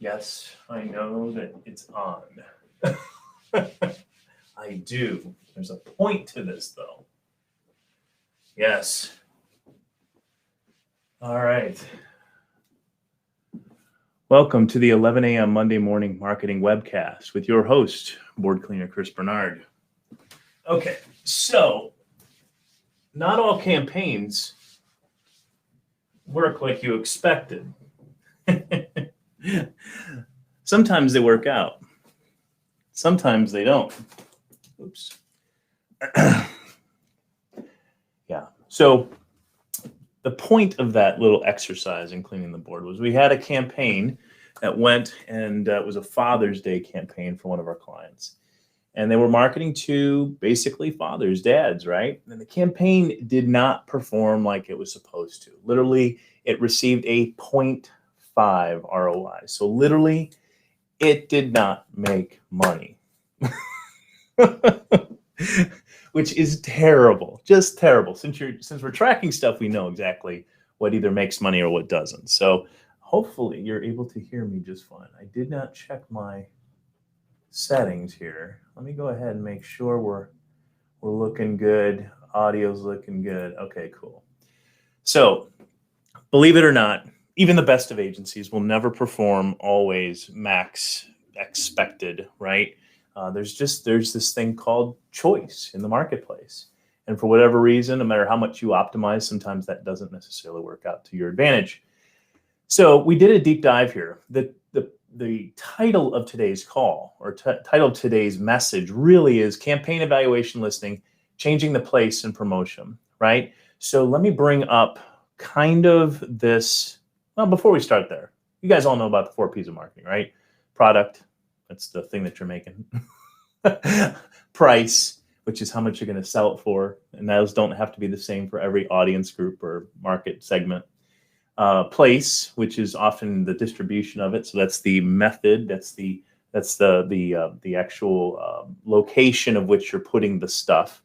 Yes, I know that it's on. I do. There's a point to this, though. Yes. All right. Welcome to the 11 a.m. Monday morning marketing webcast with your host, board cleaner Chris Bernard. Okay, so not all campaigns work like you expected. Sometimes they work out. Sometimes they don't. Oops. Yeah. So the point of that little exercise in cleaning the board was we had a campaign that went, and it was a Father's Day campaign for one of our clients. And they were marketing to basically fathers, dads, right? And the campaign did not perform like it was supposed to. Literally, it received a 0.5 ROI. So literally, it did not make money. Which is terrible, just terrible. Since we're tracking stuff, we know exactly what either makes money or what doesn't. So hopefully you're able to hear me just fine. I did not check my settings here. Let me go ahead and make sure we're looking good. Audio's looking good. Okay, cool. So believe it or not, even the best of agencies will never perform always max expected, right? There's this thing called choice in the marketplace. And for whatever reason, no matter how much you optimize, sometimes that doesn't necessarily work out to your advantage. So we did a deep dive here. The title of today's call, or title of today's message, really is Campaign Evaluation Listing, Changing the Place and Promotion, right? So let me bring up kind of this. Well, before we start there, you guys all know about the 4 P's of marketing, right? Product, that's the thing that you're making. Price, which is how much you're going to sell it for. And those don't have to be the same for every audience group or market segment. Place, which is often the distribution of it. So that's the method. That's the actual location of which you're putting the stuff.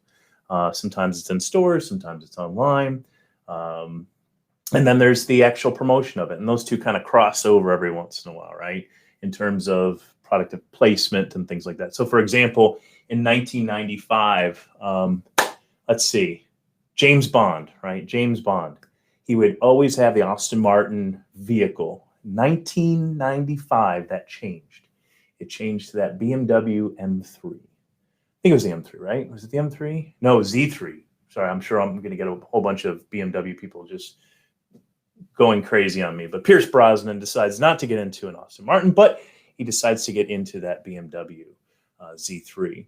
Sometimes it's in stores, sometimes it's online. And then there's the actual promotion of it. And those two kind of cross over every once in a while, right? In terms of product placement and things like that. So for example, in 1995, let's see, James Bond, right? James Bond. He would always have the Aston Martin vehicle. 1995, that changed. It changed to that BMW M3. I think it was the M3, right? Was it the M3? No, Z3. Sorry, I'm sure I'm going to get a whole bunch of BMW people just going crazy on me. But Pierce Brosnan decides not to get into an Aston Martin, but he decides to get into that BMW Z3.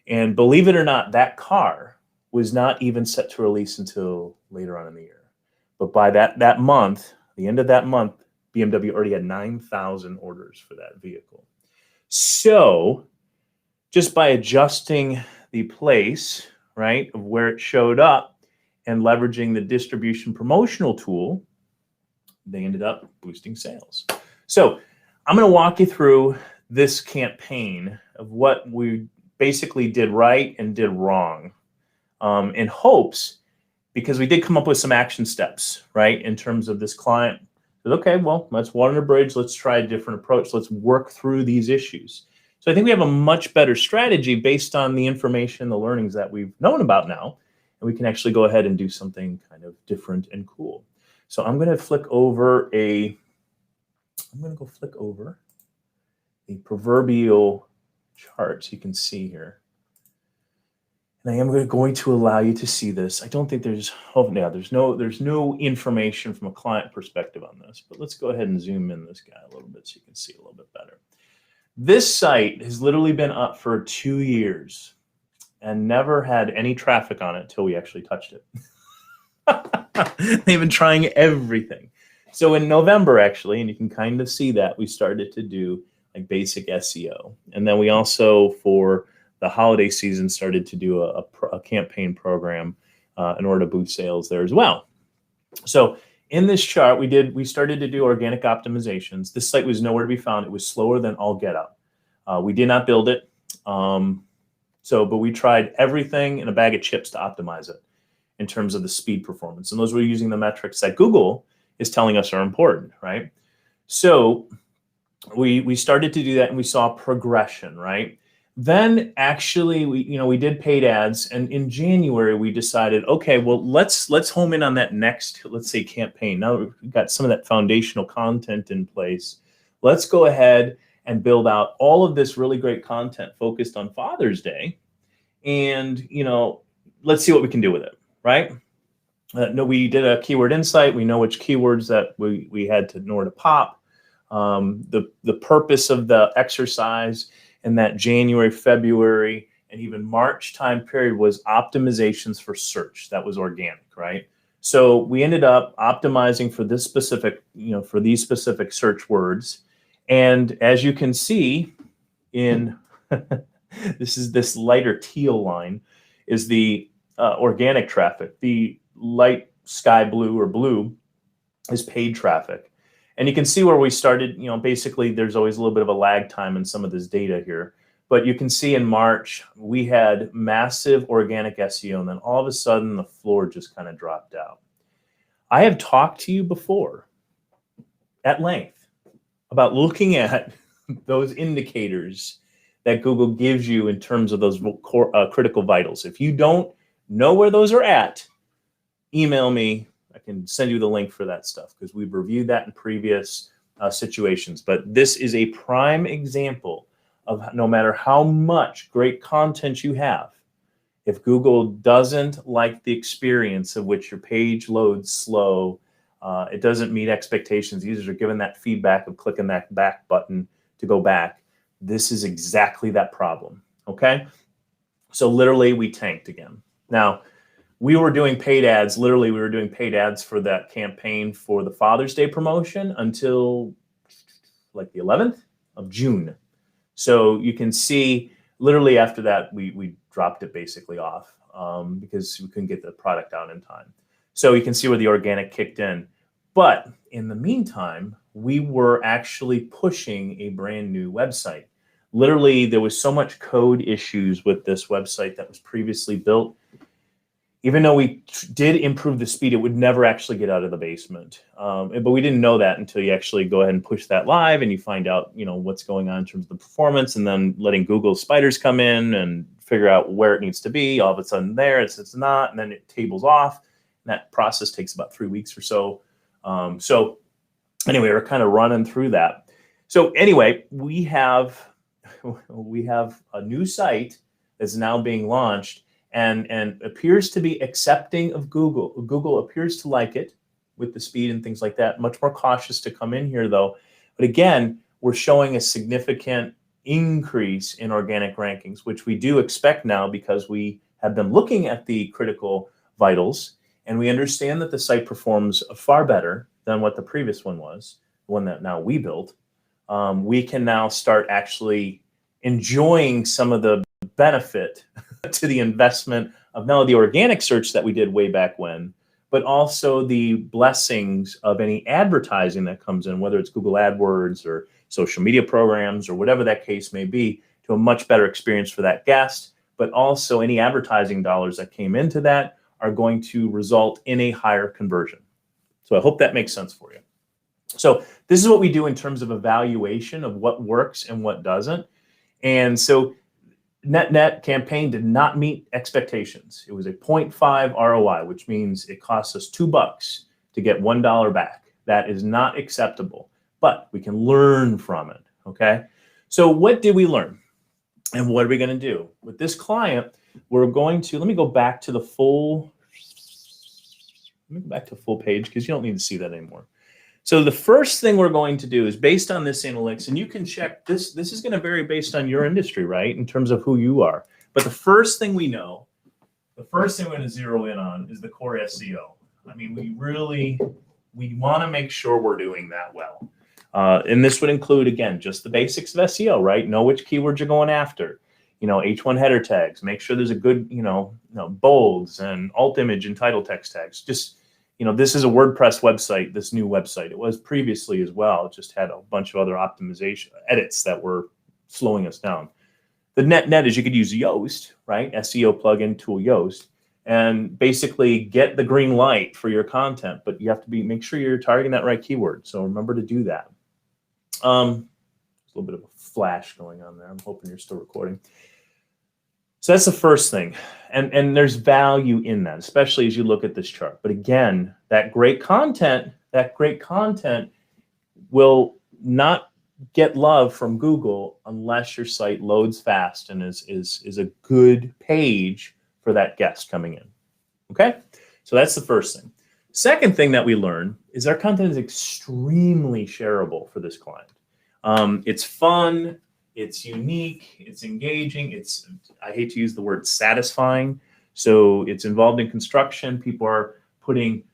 And believe it or not, that car was not even set to release until later on in the year. But by that month, the end of that month, BMW already had 9,000 orders for that vehicle. So just by adjusting the place, right, of where it showed up and leveraging the distribution promotional tool, they ended up boosting sales. So I'm going to walk you through this campaign of what we basically did right and did wrong, in hopes, because we did come up with some action steps, right, in terms of this client. Okay, well, let's water the bridge. Let's try a different approach. Let's work through these issues. So I think we have a much better strategy based on the information, the learnings that we've known about now, and we can actually go ahead and do something kind of different and cool. So I'm going to flick over a proverbial chart so you can see here. And I am going to allow you to see this. I don't think there's no information from a client perspective on this, but let's go ahead and zoom in this guy a little bit so you can see a little bit better. This site has literally been up for 2 years and never had any traffic on it until we actually touched it. They've been trying everything. So in November, actually, and you can kind of see that, we started to do like basic SEO. And then we also, for the holiday season, started to do a campaign program in order to boost sales there as well. So in this chart, we started to do organic optimizations. This site was nowhere to be found. It was slower than all get up. We did not build it. But we tried everything in a bag of chips to optimize it in terms of the speed performance. And those were using the metrics that Google is telling us are important, right? So we started to do that, and we saw progression, right? Then actually we did paid ads, and in January we decided, okay, well, let's home in on that next, let's say, campaign. Now that we've got some of that foundational content in place, let's go ahead and build out all of this really great content focused on Father's Day, and let's see what we can do with it, right? No, we did a keyword insight. We know which keywords that we had to in order to pop. The purpose of the exercise in that January, February, and even March time period was optimizations for search. That was organic, right? So we ended up optimizing for this specific, for these specific search words. And as you can see in this lighter teal line is the organic traffic. The light sky blue or blue is paid traffic. And you can see where we started, basically there's always a little bit of a lag time in some of this data here. But you can see in March, we had massive organic SEO, and then all of a sudden the floor just kind of dropped out. I have talked to you before at length about looking at those indicators that Google gives you in terms of those critical vitals. If you don't know where those are at, email me. I can send you the link for that stuff because we've reviewed that in previous situations. But this is a prime example of no matter how much great content you have, if Google doesn't like the experience of which your page loads slow, it doesn't meet expectations, users are given that feedback of clicking that back button to go back, this is exactly that problem, okay? So literally we tanked again. Now, we were doing paid ads. Literally, we were doing paid ads for that campaign for the Father's Day promotion until like the 11th of June. So you can see, literally after that, we dropped it basically off because we couldn't get the product out in time. So you can see where the organic kicked in. But in the meantime, we were actually pushing a brand new website. Literally, there was so much code issues with this website that was previously built. Even though we did improve the speed, it would never actually get out of the basement. But we didn't know that until you actually go ahead and push that live and you find out, what's going on in terms of the performance, and then letting Google spiders come in and figure out where it needs to be. All of a sudden there, it's not, and then it tables off. And that process takes about 3 weeks or so. So anyway, we're kind of running through that. So anyway, we have a new site that's now being launched. And appears to be accepting of Google. Google appears to like it with the speed and things like that. Much more cautious to come in here, though. But again, we're showing a significant increase in organic rankings, which we do expect now because we have been looking at the critical vitals, and we understand that the site performs far better than what the previous one was, the one that now we built. We can now start actually enjoying some of the benefit to the investment of not only the organic search that we did way back when, but also the blessings of any advertising that comes in, whether it's Google AdWords or social media programs or whatever that case may be, to a much better experience for that guest. But also any advertising dollars that came into that are going to result in a higher conversion. So I hope that makes sense for you. So this is what we do in terms of evaluation of what works and what doesn't. And so net campaign did not meet expectations. It was a 0.5 ROI, which means it costs us $2 to get $1 back. That is not acceptable, but we can learn from it, okay? So what did we learn? And what are we going to do? With this client, we're going to, let me go back to the full page because you don't need to see that anymore. So the first thing we're going to do is based on this analytics, and you can check this. This is going to vary based on your industry, right, in terms of who you are. But the first thing we know, the first thing we're going to zero in on is the core SEO. I mean, we want to make sure we're doing that well. And this would include, again, just the basics of SEO, right? Know which keywords you're going after. H1 header tags. Make sure there's a good, bolds and alt image and title text tags. Just this is a WordPress website, this new website. It was previously as well. It just had a bunch of other optimization edits that were slowing us down. The net is you could use Yoast, right? SEO plugin tool Yoast, and basically get the green light for your content. But you have to make sure you're targeting that right keyword. So remember to do that. a little bit of a flash going on there. I'm hoping you're still recording. So that's the first thing. And there's value in that, especially as you look at this chart. But again, that great content will not get love from Google unless your site loads fast and is a good page for that guest coming in. Okay? So that's the first thing. Second thing that we learn is our content is extremely shareable for this client. It's fun, it's unique, it's engaging, I hate to use the word satisfying. So it's involved in construction. People are putting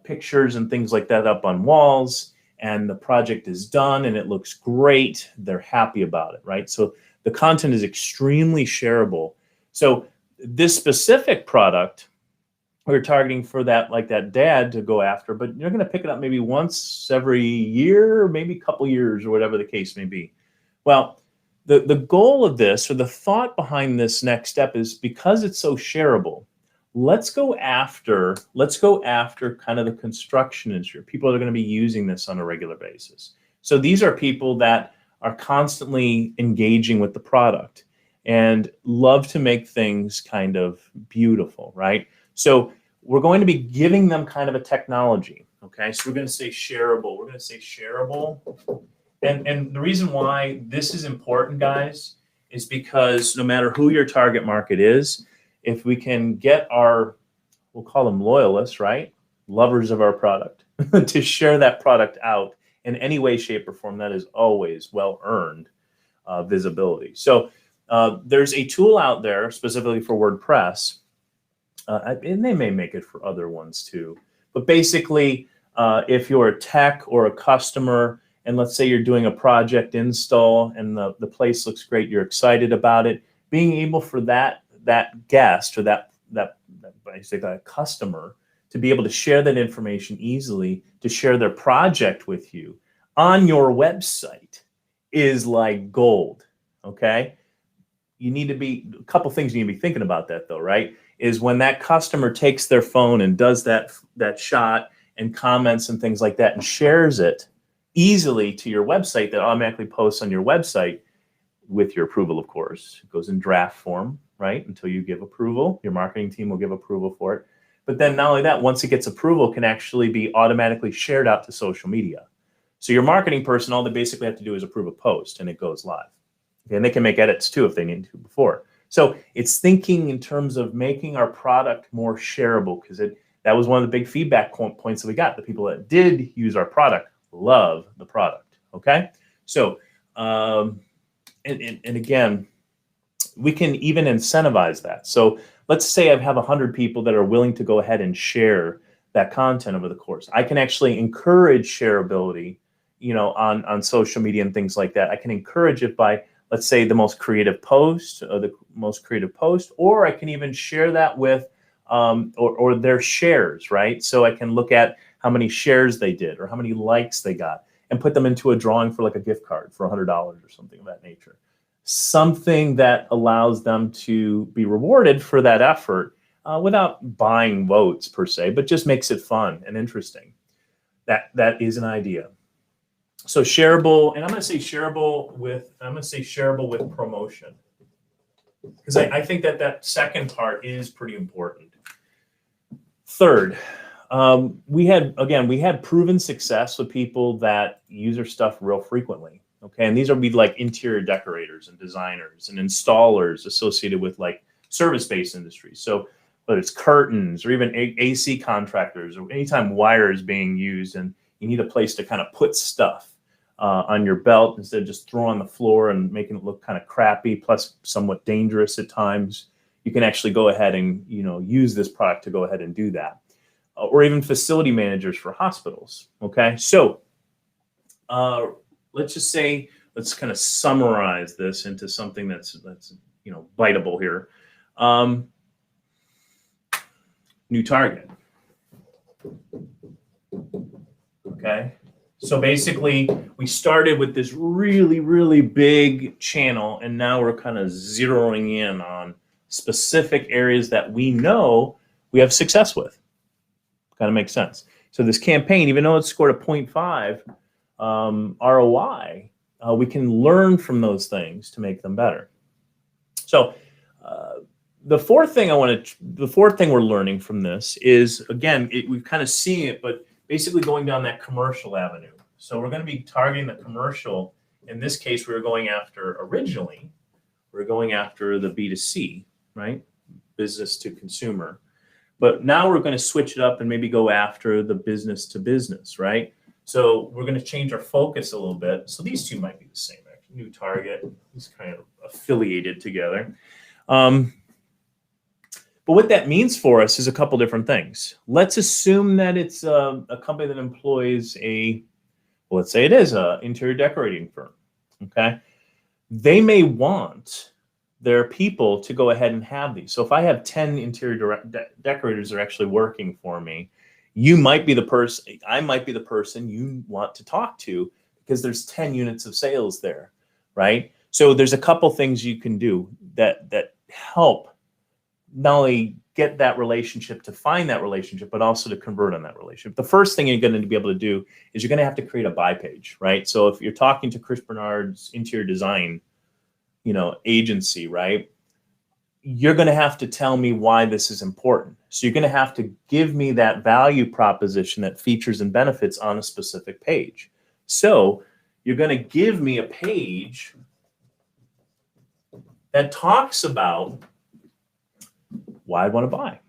pictures and things like that up on walls, and the project is done and it looks great. They're happy about it, right? So the content is extremely shareable. So this specific product, we're targeting for that, like that dad to go after, but you're going to pick it up maybe once every year, or maybe a couple years, or whatever the case may be. Well, the goal of this, or the thought behind this next step, is because it's so shareable, let's go after kind of the construction industry, people that are going to be using this on a regular basis. So these are people that are constantly engaging with the product and love to make things kind of beautiful, right? So we're going to be giving them kind of a technology, okay? So we're going to say shareable. We're going to say shareable. And the reason why this is important, guys, is because no matter who your target market is, if we can get our, we'll call them loyalists, right? Lovers of our product, to share that product out in any way, shape, or form, that is always well-earned visibility. So there's a tool out there specifically for WordPress, and they may make it for other ones too. But basically, if you're a tech or a customer, and let's say you're doing a project install and the place looks great, you're excited about it, being able for that guest or that customer to be able to share that information easily, to share their project with you on your website is like gold, okay? You need to be, a couple things you need to be thinking about that though, right? Is when that customer takes their phone and does that shot and comments and things like that and shares it easily to your website, that automatically posts on your website with your approval, of course. It goes in draft form, right? Until you give approval. Your marketing team will give approval for it. But then not only that, once it gets approval, it can actually be automatically shared out to social media. So your marketing person, all they basically have to do is approve a post and it goes live. Okay, and they can make edits too if they need to before. So it's thinking in terms of making our product more shareable, because that was one of the big feedback points that we got. The people that did use our product love the product, okay? So, and again, we can even incentivize that. So let's say I have 100 people that are willing to go ahead and share that content over the course. I can actually encourage shareability, on social media and things like that. I can encourage it by, let's say, the most creative post, or I can even share that with, or their shares, right? So I can look at how many shares they did or how many likes they got and put them into a drawing for like a gift card for $100 or something of that nature. Something that allows them to be rewarded for that effort without buying votes per se, but just makes it fun and interesting. That is an idea. So shareable, and I'm going to say shareable with promotion, because I think that second part is pretty important. Third, we had proven success with people that use our stuff real frequently. Okay, and these would be like interior decorators and designers and installers associated with like service-based industries. So whether it's curtains or even AC contractors, or anytime wire is being used and you need a place to kind of put stuff on your belt instead of just throw on the floor and making it look kind of crappy, plus somewhat dangerous at times, you can actually go ahead and use this product to go ahead and do that. Or even facility managers for hospitals. Okay, so let's just say, let's kind of summarize this into something that's biteable here. New target. Okay, so basically we started with this really, really big channel, and now we're kind of zeroing in on specific areas that we know we have success with. Kind of makes sense. So this campaign, even though it scored a 0.5 ROI, we can learn from those things to make them better. So the fourth thing we're learning from this is, again, we've kind of seen it, but basically going down that commercial avenue. So we're going to be targeting the commercial. In this case, we're going after the B2C, right? Business to consumer. But now we're going to switch it up and maybe go after the business to business, right? So we're going to change our focus a little bit. So these two might be the same, actually. New target, these kind of affiliated together. But what that means for us is a couple different things. Let's assume that it's a company that employs let's say it is an interior decorating firm, okay? They may want their people to go ahead and have these. So if I have 10 interior decorators that are actually working for me, I might be the person you want to talk to because there's 10 units of sales there, right? So there's a couple things you can do that help not only get that relationship, to find that relationship, but also to convert on that relationship. The first thing you're going to be able to do is you're going to have to create a buy page, right? So if you're talking to Chris Bernard's interior design, agency, right? You're going to have to tell me why this is important. So you're going to have to give me that value proposition, that features and benefits on a specific page. So you're going to give me a page that talks about why I want to buy,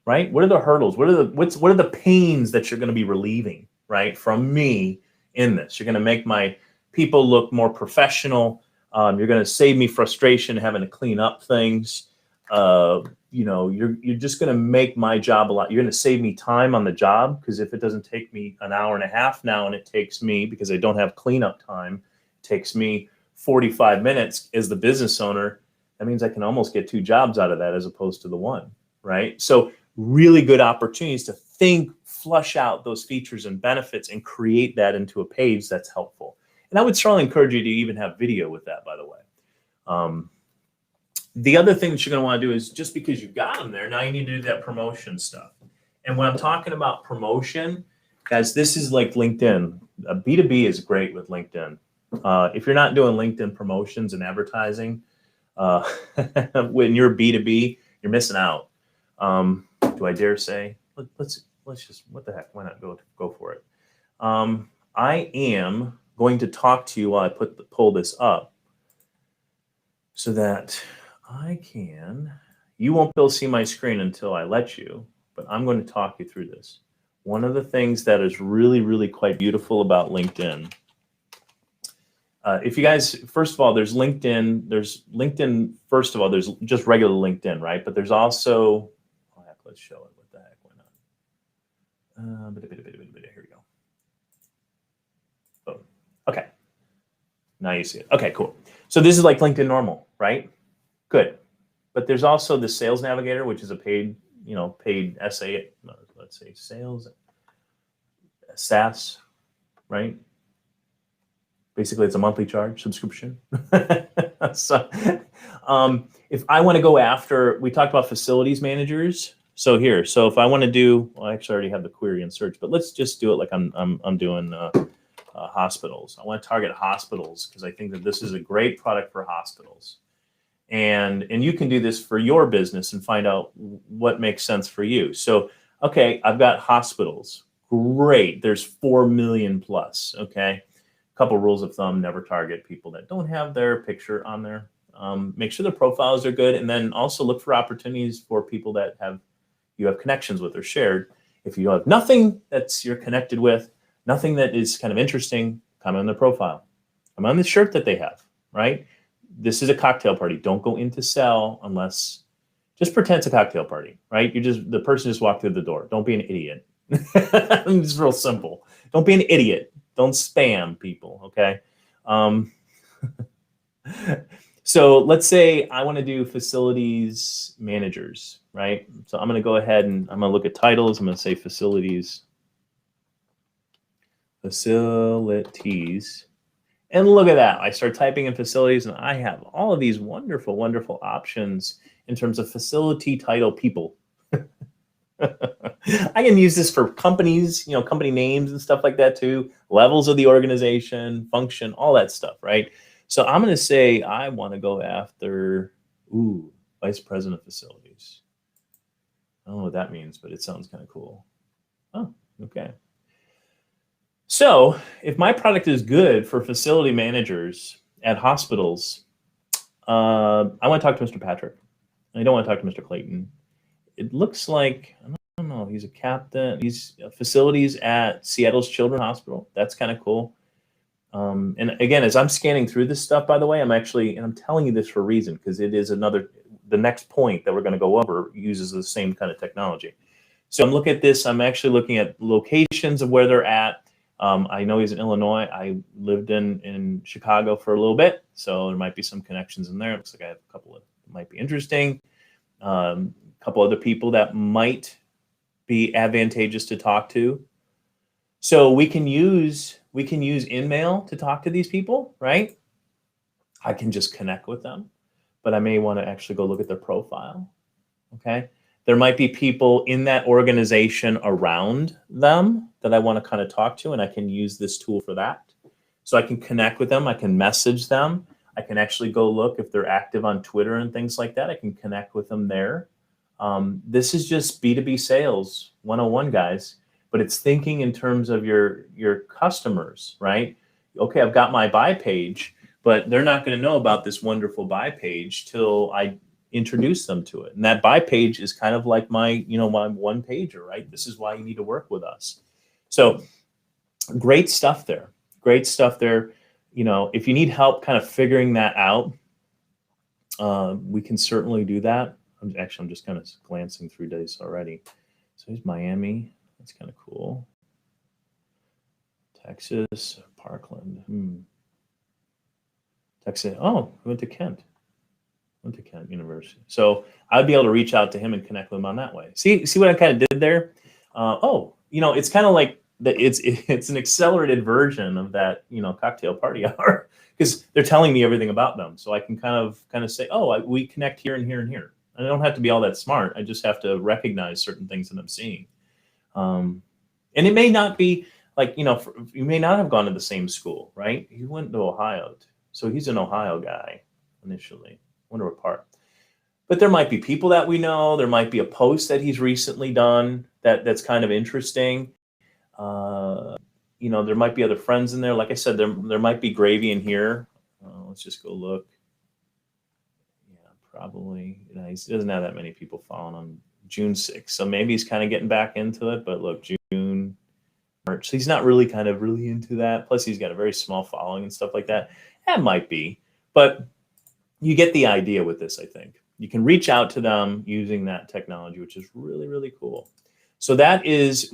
right? What are the hurdles? What are the pains that you're going to be relieving, right, from me in this? You're going to make my people look more professional. You're going to save me frustration having to clean up things. You're just going to make my job a lot. You're going to save me time on the job, because if it doesn't take me an hour and a half now, and it takes me, because I don't have cleanup time, it takes me 45 minutes as the business owner. That means I can almost get 2 jobs out of that as opposed to the one, right? So really good opportunities to flush out those features and benefits and create that into a page that's helpful. And I would strongly encourage you to even have video with that, by the way. The other thing that you're going to want to do is, just because you've got them there, now you need to do that promotion stuff. And when I'm talking about promotion, guys, this is like LinkedIn. B2B is great with LinkedIn. If you're not doing LinkedIn promotions and advertising, when you're B2B, you're missing out. Do I dare say? Let's just, what the heck? Why not go for it? I am going to talk to you while I pull this up, so that you won't be able to see my screen until I let you, but I'm going to talk you through this. One of the things that is really, really quite beautiful about LinkedIn, if you guys, first of all, there's LinkedIn, first of all, there's just regular LinkedIn, right? But there's also, let's show it. What the heck, why not? Here we go. Boom. Okay. Now you see it. Okay, cool. So this is like LinkedIn normal, right? Good. But there's also the Sales Navigator, which is a paid SA, let's say sales, SaaS, right? Basically, it's a monthly charge subscription. So if I want to go after, we talked about facilities managers. So if I want to do, well, I actually already have the query and search, but let's just do it like I'm doing hospitals. I want to target hospitals because I think that this is a great product for hospitals. And you can do this for your business and find out what makes sense for you. So, okay, I've got hospitals. Great. There's 4 million plus. Okay. Couple rules of thumb: never target people that don't have their picture on there. Make sure the profiles are good, and then also look for opportunities for people that you have connections with or shared. If you have nothing you're connected with, nothing that is kind of interesting, comment on their profile. Comment on the shirt that they have, right? This is a cocktail party. Don't go in to sell unless, just pretend it's a cocktail party, right? The person just walked through the door. Don't be an idiot. It's real simple. Don't be an idiot. Don't spam people, okay? So let's say I want to do facilities managers, right? So I'm going to go ahead and I'm going to look at titles. I'm going to say facilities. And look at that. I start typing in facilities, and I have all of these wonderful, wonderful options in terms of facility title people. I can use this for companies, company names and stuff like that too, levels of the organization, function, all that stuff, right? So I'm going to say I want to go after, vice president of facilities. I don't know what that means, but it sounds kind of cool. Oh, okay. So if my product is good for facility managers at hospitals, I want to talk to Mr. Patrick. I don't want to talk to Mr. Clayton. It looks like, I don't know, he's a captain. He's facilities at Seattle's Children's Hospital. That's kind of cool. And again, as I'm scanning through this stuff, by the way, I'm telling you this for a reason, because it is the next point that we're going to go over uses the same kind of technology. So I'm looking at this. I'm actually looking at locations of where they're at. I know he's in Illinois. I lived in Chicago for a little bit, so there might be some connections in there. It looks like I have a couple that might be interesting. A couple other people that might be advantageous to talk to. So we can use InMail to talk to these people, right? I can just connect with them, but I may want to actually go look at their profile. Okay. There might be people in that organization around them that I want to kind of talk to, and I can use this tool for that. So I can connect with them. I can message them. I can actually go look if they're active on Twitter and things like that. I can connect with them there. This is just B2B sales 101, guys, but it's thinking in terms of your customers, right? Okay, I've got my buy page, but they're not going to know about this wonderful buy page till I introduce them to it. And that buy page is kind of like my one pager, right? This is why you need to work with us. So great stuff there. Great stuff there. If you need help kind of figuring that out, we can certainly do that. I'm just kind of glancing through days already. So here's Miami. That's kind of cool. Texas, Parkland. Texas. Oh, we went to Kent. Went to Kent University. So I'd be able to reach out to him and connect with him on that way. See what I kind of did there? It's kind of like it's an accelerated version of that, cocktail party hour, because they're telling me everything about them. So I can kind of say, we connect here and here and here. I don't have to be all that smart. I just have to recognize certain things that I'm seeing. And it may not be like, you may not have gone to the same school, right? He went to Ohio. So he's an Ohio guy initially. Wonder what part. But there might be people that we know. There might be a post that he's recently done that's kind of interesting. There might be other friends in there. Like I said, there might be gravy in here. Let's just go look. Yeah, probably. He doesn't have that many people following on June 6th. So maybe he's kind of getting back into it. But look, June, March. So he's not really into that. Plus, he's got a very small following and stuff like that. That might be. But you get the idea with this, I think. You can reach out to them using that technology, which is really, really cool. So that is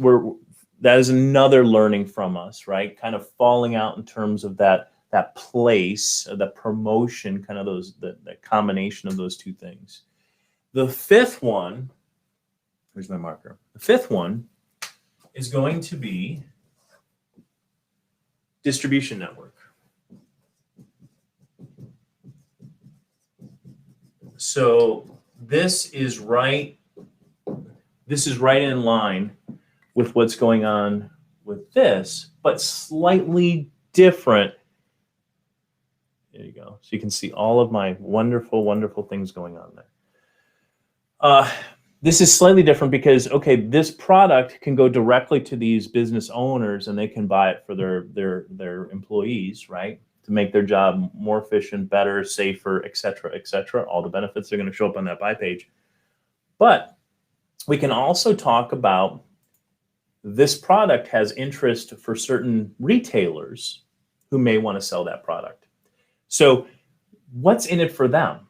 another learning from us, right? Kind of falling out in terms of that place, the promotion, kind of the combination of those two things. The fifth one, where's my marker? The fifth one is going to be distribution network. So this is right in line with what's going on with this, but slightly different. There you go. So you can see all of my wonderful, wonderful things going on there. This is slightly different because, this product can go directly to these business owners and they can buy it for their employees, right? To make their job more efficient, better, safer, et cetera, all the benefits are going to show up on that buy page. But we can also talk about this product has interest for certain retailers who may want to sell that product. So what's in it for them?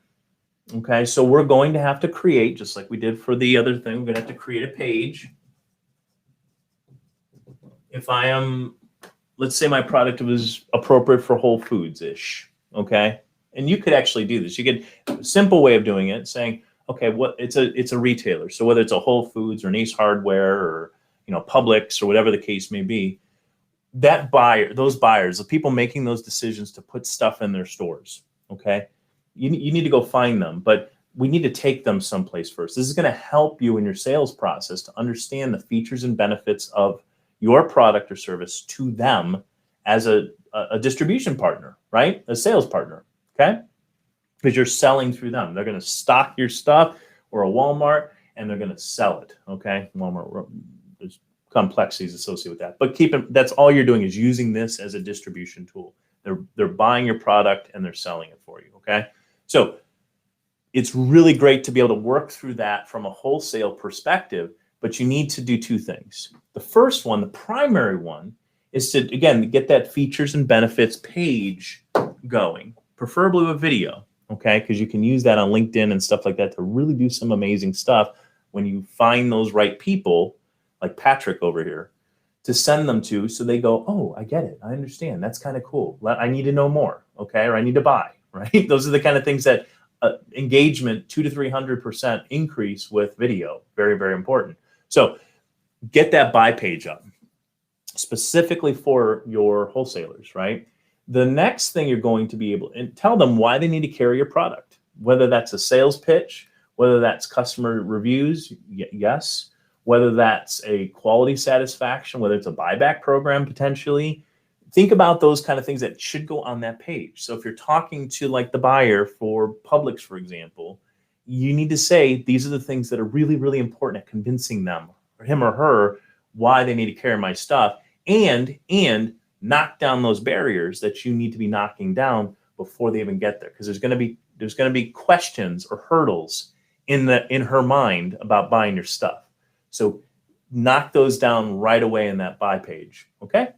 Okay, so we're going to have to create, just like we did for the other thing, we're going to have to create a page. If I am, let's say my product was appropriate for Whole Foods-ish, okay? And you could actually do this. You could, a simple way of doing it, saying, okay, it's a retailer. So whether it's a Whole Foods or an Ace Hardware or Publix or whatever the case may be, that buyer, those buyers, the people making those decisions to put stuff in their stores, okay? You need to go find them. But we need to take them someplace first. This is going to help you in your sales process to understand the features and benefits of your product or service to them as a distribution partner, right? A sales partner, okay? Because you're selling through them. They're going to stock your stuff, or a Walmart, and they're going to sell it, okay? Walmart, there's complexities associated with that. But that's all you're doing, is using this as a distribution tool. They're buying your product and they're selling it for you, okay? So it's really great to be able to work through that from a wholesale perspective, but you need to do two things. The first one, the primary one, is to, again, get that features and benefits page going, preferably with video, okay? Because you can use that on LinkedIn and stuff like that to really do some amazing stuff when you find those right people, like Patrick over here, to send them to, so they go, oh, I get it. I understand. That's kind of cool. I need to know more, okay? Or I need to buy, right? Those are the kind of things that engagement, 200 to 300% increase with video. Very, very important. So get that buy page up, specifically for your wholesalers, right? The next thing you're going to be able to tell them why they need to carry your product, whether that's a sales pitch, whether that's customer reviews, yes, whether that's a quality satisfaction, whether it's a buyback program potentially. Think about those kind of things that should go on that page. So if you're talking to like the buyer for Publix, for example, you need to say, these are the things that are really, really important at convincing them, or him or her, why they need to carry my stuff, and knock down those barriers that you need to be knocking down before they even get there. Because there's going to be questions or hurdles in her mind about buying your stuff. So knock those down right away in that buy page, okay?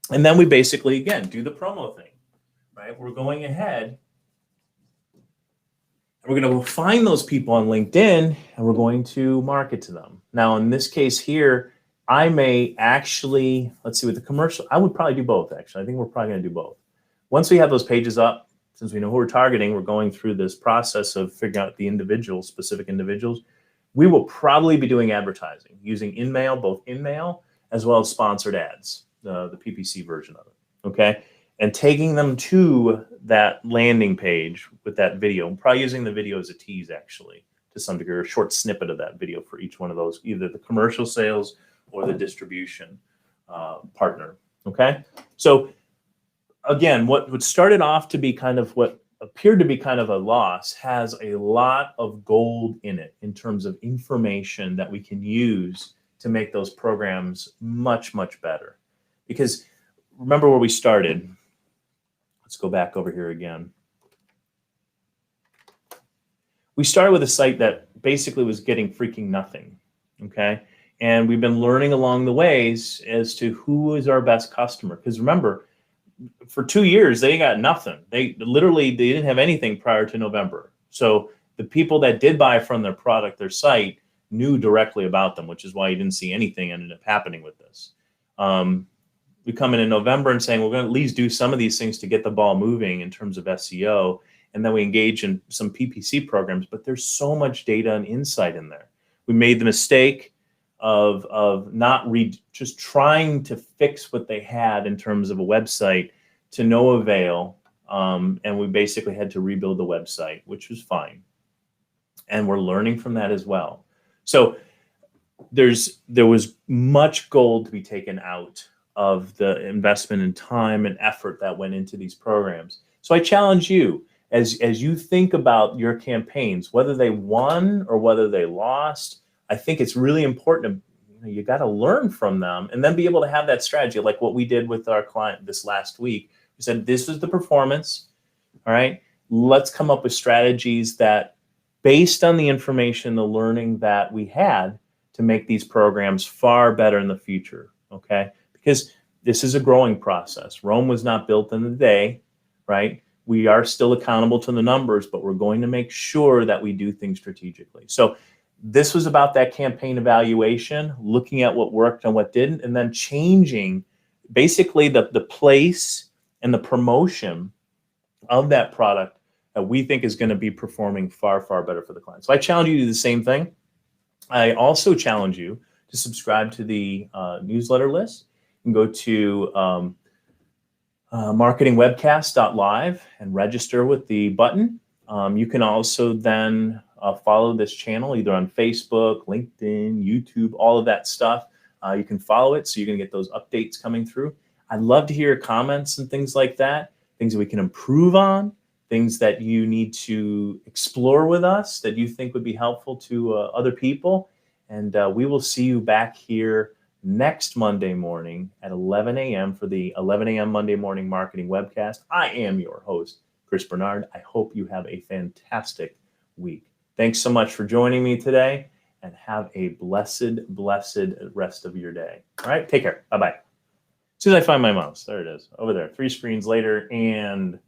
And then we basically, again, do the promo thing, right? We're going ahead and we're going to find those people on LinkedIn and we're going to market to them. Now, in this case here, I may actually, let's see, with the commercial, I would probably do both, actually. I think we're probably going to do both. Once we have those pages up, since we know who we're targeting, we're going through this process of figuring out the individuals, specific individuals. We will probably be doing advertising using InMail, both InMail as well as sponsored ads, the PPC version of it, okay? And taking them to that landing page with that video. I'm probably using the video as a tease, actually, to some degree, or a short snippet of that video for each one of those, either the commercial sales or the distribution partner, okay? So again, what started off to be kind of what appeared to be kind of a loss has a lot of gold in it in terms of information that we can use to make those programs much, much better. Because remember where we started. Let's go back over here again. We started with a site that basically was getting freaking nothing, okay? And we've been learning along the ways as to who is our best customer. Because remember, for 2 years, they got nothing. They didn't have anything prior to November. So the people that did buy from their product, their site, knew directly about them, which is why you didn't see anything ended up happening with this. We come in November and saying, we're going to at least do some of these things to get the ball moving in terms of SEO. And then we engage in some PPC programs, but there's so much data and insight in there. We made the mistake of not just trying to fix what they had in terms of a website to no avail. And we basically had to rebuild the website, which was fine. And we're learning from that as well. So there was much gold to be taken out of the investment in time and effort that went into these programs. So I challenge you, as you think about your campaigns, whether they won or whether they lost, I think it's really important to, you got to learn from them and then be able to have that strategy, like what we did with our client this last week. We said, this is the performance, all right? Let's come up with strategies that, based on the information, the learning that we had, to make these programs far better in the future, okay? Because this is a growing process. Rome was not built in a day, right? We are still accountable to the numbers, but we're going to make sure that we do things strategically. So this was about that campaign evaluation, looking at what worked and what didn't, and then changing basically the place and the promotion of that product that we think is going to be performing far, far better for the client. So I challenge you to do the same thing. I also challenge you to subscribe to the newsletter list and go to marketingwebcast.live and register with the button. You can also then follow this channel either on Facebook, LinkedIn, YouTube, all of that stuff. You can follow it so you're going to get those updates coming through. I'd love to hear your comments and things like that, things that we can improve on, things that you need to explore with us that you think would be helpful to other people. And we will see you back here next Monday morning at 11 a.m. for the 11 a.m. Monday Morning Marketing Webcast. I am your host, Chris Bernard. I hope you have a fantastic week. Thanks so much for joining me today, and have a blessed, blessed rest of your day. All right, take care. Bye-bye. As soon as I find my mouse, there it is, over there, 3 screens later, and